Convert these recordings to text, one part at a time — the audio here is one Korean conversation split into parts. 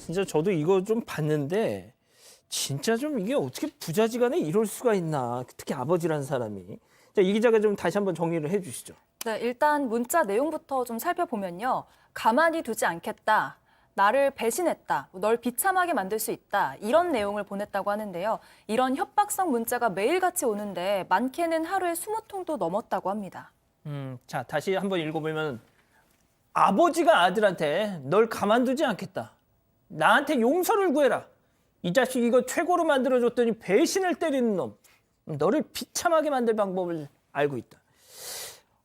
진짜 저도 이거 좀 봤는데 진짜 좀 이게 어떻게 부자지간에 이럴 수가 있나. 특히 아버지라는 사람이. 자, 이 기자가 좀 다시 한번 정리를 해 주시죠. 네, 일단 문자 내용부터 좀 살펴보면요. 가만히 두지 않겠다. 나를 배신했다. 널 비참하게 만들 수 있다. 이런 내용을 보냈다고 하는데요. 이런 협박성 문자가 매일같이 오는데 많게는 하루에 20통도 넘었다고 합니다. 자, 다시 한번 읽어보면 아버지가 아들한테 널 가만두지 않겠다. 나한테 용서를 구해라. 이 자식 이거 최고로 만들어줬더니 배신을 때리는 놈. 너를 비참하게 만들 방법을 알고 있다.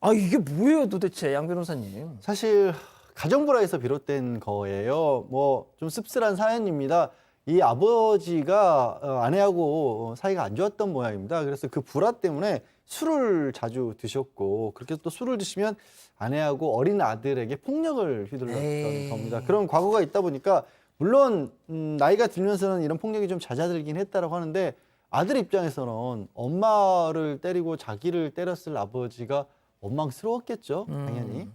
아, 이게 뭐예요 도대체 양 변호사님. 사실 가정불화에서 비롯된 거예요. 뭐 좀 씁쓸한 사연입니다. 이 아버지가 아내하고 사이가 안 좋았던 모양입니다. 그래서 그 불화 때문에 술을 자주 드셨고 그렇게 또 술을 드시면 아내하고 어린 아들에게 폭력을 휘둘렀던 겁니다. 그런 과거가 있다 보니까 물론 나이가 들면서는 이런 폭력이 좀 잦아들긴 했다라고 하는데 아들 입장에서는 엄마를 때리고 자기를 때렸을 아버지가 원망스러웠겠죠, 당연히.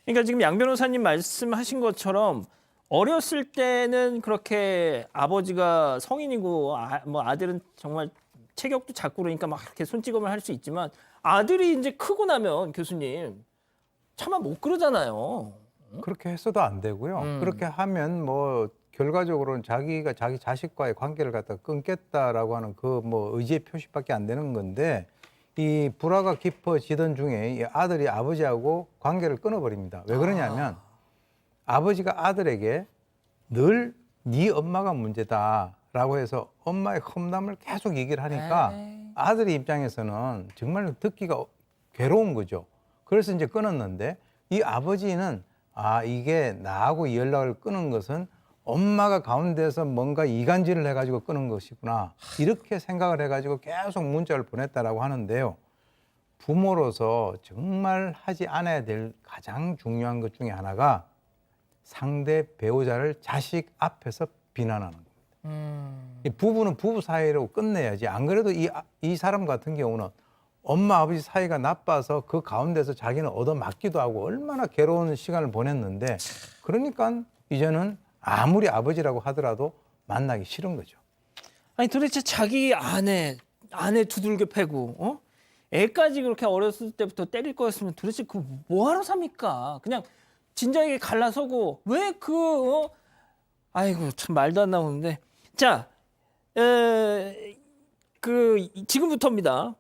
그러니까 지금 양 변호사님 말씀하신 것처럼 어렸을 때는 그렇게 아버지가 성인이고 뭐 아들은 정말 체격도 작고 그러니까 막 이렇게 손찌검을 할 수 있지만 아들이 이제 크고 나면 교수님 차마 못 그러잖아요. 그렇게 했어도 안 되고요. 그렇게 하면 뭐 결과적으로는 자기가 자기 자식과의 관계를 갖다 끊겠다라고 하는 그 뭐 의지의 표시밖에 안 되는 건데 이 불화가 깊어지던 중에 이 아들이 아버지하고 관계를 끊어버립니다. 왜 그러냐면 아버지가 아들에게 늘 네 엄마가 문제다라고 해서 엄마의 험담을 계속 얘기를 하니까 아들의 입장에서는 정말 듣기가 괴로운 거죠. 그래서 이제 끊었는데 이 아버지는 이게 나하고 연락을 끊은 것은 엄마가 가운데서 뭔가 이간질을 해가지고 끊은 것이구나. 이렇게 생각을 해가지고 계속 문자를 보냈다라고 하는데요. 부모로서 정말 하지 않아야 될 가장 중요한 것 중에 하나가 상대 배우자를 자식 앞에서 비난하는 겁니다. 이 부부는 부부 사이로 끝내야지. 안 그래도 이 사람 같은 경우는 엄마 아버지 사이가 나빠서 그 가운데서 자기는 얻어맞기도 하고 얼마나 괴로운 시간을 보냈는데 그러니까 이제는 아무리 아버지라고 하더라도 만나기 싫은 거죠. 아니 도대체 자기 아내 두들겨 패고 애까지 그렇게 어렸을 때부터 때릴 거였으면 도대체 그 뭐하러 삽니까? 그냥 진작에 갈라서고 왜 아이고 참 말도 안 나오는데 자 지금부터입니다.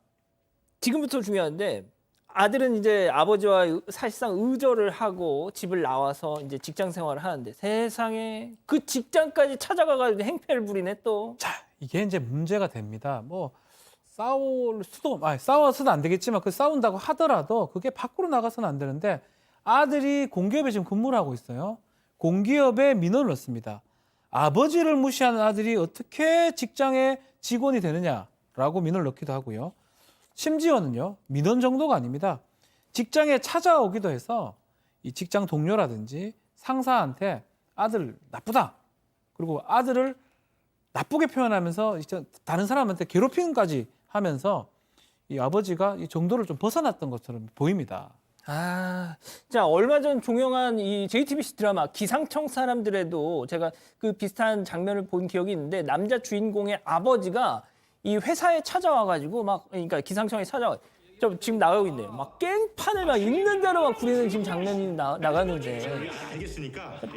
지금부터 중요한데 아들은 이제 아버지와 사실상 의절을 하고 집을 나와서 이제 직장 생활을 하는데 세상에 그 직장까지 찾아가가지고 행패를 부리네 또. 자, 이게 이제 문제가 됩니다. 뭐 싸워서는 안 되겠지만 그 싸운다고 하더라도 그게 밖으로 나가서는 안 되는데 아들이 공기업에 지금 근무를 하고 있어요. 공기업에 민원을 넣습니다. 아버지를 무시하는 아들이 어떻게 직장의 직원이 되느냐라고 민원을 넣기도 하고요. 심지어는요, 민원 정도가 아닙니다. 직장에 찾아오기도 해서 이 직장 동료라든지 상사한테 아들 나쁘다. 그리고 아들을 나쁘게 표현하면서 다른 사람한테 괴롭힘까지 하면서 이 아버지가 이 정도를 좀 벗어났던 것처럼 보입니다. 자, 얼마 전 종영한 이 JTBC 드라마 기상청 사람들에도 제가 그 비슷한 장면을 본 기억이 있는데 남자 주인공의 아버지가 이 회사에 찾아와가지고 그러니까 기상청에 지금 나가고 있네요. 막 깽판을 막 있는 대로 막 부리는 지금 장면이 나가는데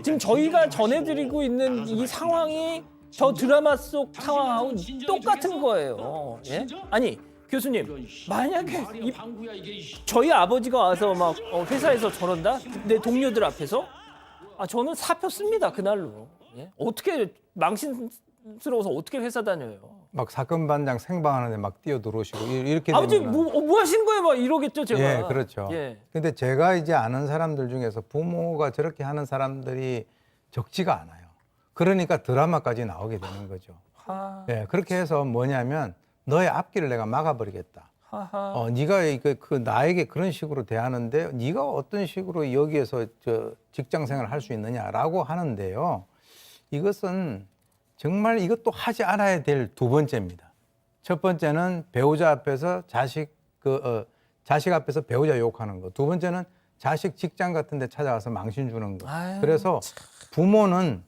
지금 저희가 전해드리고 있는 이 상황이 저 드라마 속 상황하고 똑같은 거예요. 예? 아니 교수님 만약에 저희 아버지가 와서 막 회사에서 저런다? 내 동료들 앞에서? 저는 사표 씁니다 그날로. 예? 어떻게 망신스러워서 어떻게 회사 다녀요? 막 사건 반장 생방하는데 막 뛰어들어오시고 이렇게 아버지 되면 뭐 하신 거예요? 막 이러겠죠 제가. 예, 그렇죠. 예. 근데 제가 이제 아는 사람들 중에서 부모가 저렇게 하는 사람들이 적지가 않아요. 그러니까 드라마까지 나오게 되는 거죠. 예, 그렇게 해서 뭐냐면 너의 앞길을 내가 막아버리겠다. 네가 나에게 그런 식으로 대하는데 네가 어떤 식으로 여기에서 직장 생활을 할 수 있느냐라고 하는데요. 이것은 정말 이것도 하지 않아야 될 두 번째입니다. 첫 번째는 배우자 앞에서 자식 앞에서 배우자 욕하는 거. 두 번째는 자식 직장 같은 데 찾아가서 망신 주는 거. 그래서 부모는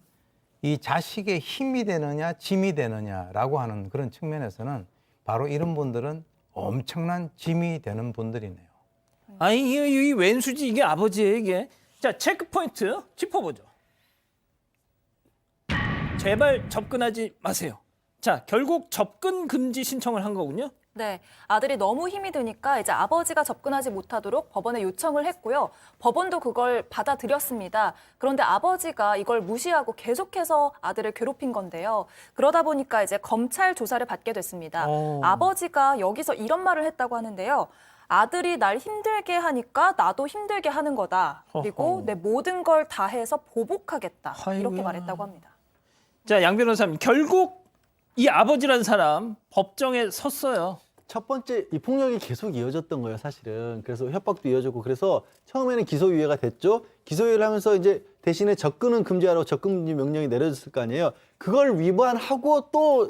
이 자식의 힘이 되느냐 짐이 되느냐라고 하는 그런 측면에서는 바로 이런 분들은 엄청난 짐이 되는 분들이네요. 아니 이 왼수지 이게 아버지예요 이게. 자 체크 포인트 짚어보죠. 제발 접근하지 마세요. 자 결국 접근 금지 신청을 한 거군요. 네, 아들이 너무 힘이 드니까 이제 아버지가 접근하지 못하도록 법원에 요청을 했고요. 법원도 그걸 받아들였습니다. 그런데 아버지가 이걸 무시하고 계속해서 아들을 괴롭힌 건데요. 그러다 보니까 이제 검찰 조사를 받게 됐습니다. 아버지가 여기서 이런 말을 했다고 하는데요. 아들이 날 힘들게 하니까 나도 힘들게 하는 거다. 그리고 어허. 내 모든 걸 다 해서 보복하겠다. 이렇게 아이고야. 말했다고 합니다. 자 양 변호사님 결국 이 아버지라는 사람 법정에 섰어요. 첫 번째 이 폭력이 계속 이어졌던 거예요, 사실은. 그래서 협박도 이어졌고 그래서 처음에는 기소유예가 됐죠. 기소유예를 하면서 이제 대신에 접근은 금지하라고 접근 금지 명령이 내려졌을 거 아니에요. 그걸 위반하고 또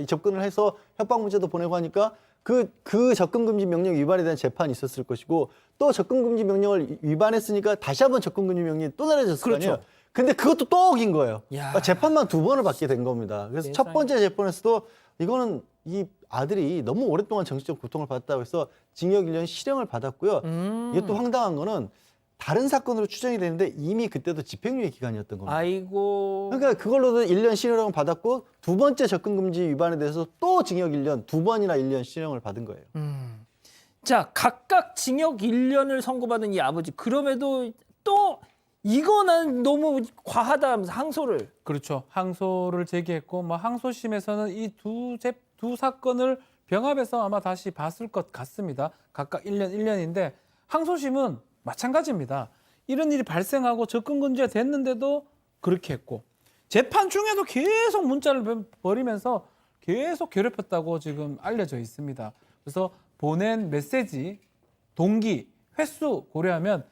접근을 해서 협박 문자도 보내고 하니까 그 접근 금지 명령 위반에 대한 재판이 있었을 것이고 또 접근 금지 명령을 위반했으니까 다시 한번 접근 금지 명령이 또 내려졌을 그렇죠. 거 아니에요. 근데 그것도 또 어긴 거예요. 야. 그러니까 재판만 2번을 받게 된 겁니다. 그래서 첫 세상에. 번째 재판에서도 이거는 이 아들이 너무 오랫동안 정신적 고통을 받았다고 해서 징역 1년 실형을 받았고요. 이게 또 황당한 거는 다른 사건으로 추정이 되는데 이미 그때도 집행유예 기간이었던 겁니다. 아이고. 그러니까 그걸로도 1년 실형을 받았고 두 번째 접근금지 위반에 대해서 또 징역 1년, 2번이나 1년 실형을 받은 거예요. 자 각각 징역 1년을 선고받은 이 아버지 그럼에도 또 이거는 너무 과하다 하면서 항소를. 그렇죠. 항소를 제기했고 뭐 항소심에서는 이 두 사건을 병합해서 아마 다시 봤을 것 같습니다. 각각 1년 1년인데 항소심은 마찬가지입니다. 이런 일이 발생하고 접근 금지가 됐는데도 그렇게 했고 재판 중에도 계속 문자를 버리면서 계속 괴롭혔다고 지금 알려져 있습니다. 그래서 보낸 메시지, 동기, 횟수 고려하면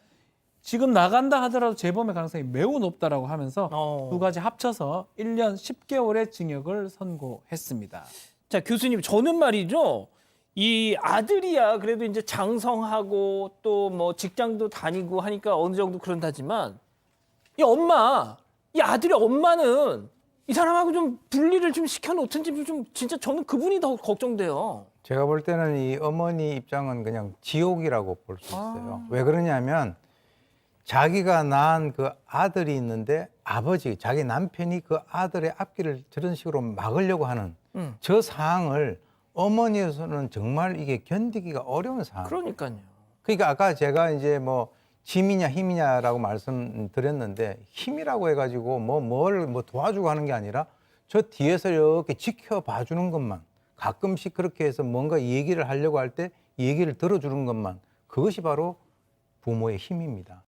지금 나간다 하더라도 재범의 가능성이 매우 높다라고 하면서 두 가지 합쳐서 1년 10개월의 징역을 선고했습니다. 자 교수님 저는 말이죠. 이 아들이야 그래도 이제 장성하고 또 뭐 직장도 다니고 하니까 어느 정도 그런다지만 이 엄마, 이 아들의 엄마는 이 사람하고 좀 분리를 좀 시켜놓든지 좀 진짜 저는 그분이 더 걱정돼요. 제가 볼 때는 이 어머니 입장은 그냥 지옥이라고 볼 수 있어요. 왜 그러냐면 자기가 낳은 그 아들이 있는데 아버지, 자기 남편이 그 아들의 앞길을 저런 식으로 막으려고 하는 저 상황을 어머니로서는 정말 이게 견디기가 어려운 상황. 그러니까요. 그러니까 아까 제가 이제 뭐 짐이냐 힘이냐라고 말씀드렸는데 힘이라고 해가지고 뭘 도와주고 하는 게 아니라 저 뒤에서 이렇게 지켜봐 주는 것만 가끔씩 그렇게 해서 뭔가 얘기를 하려고 할 때 얘기를 들어주는 것만 그것이 바로 부모의 힘입니다.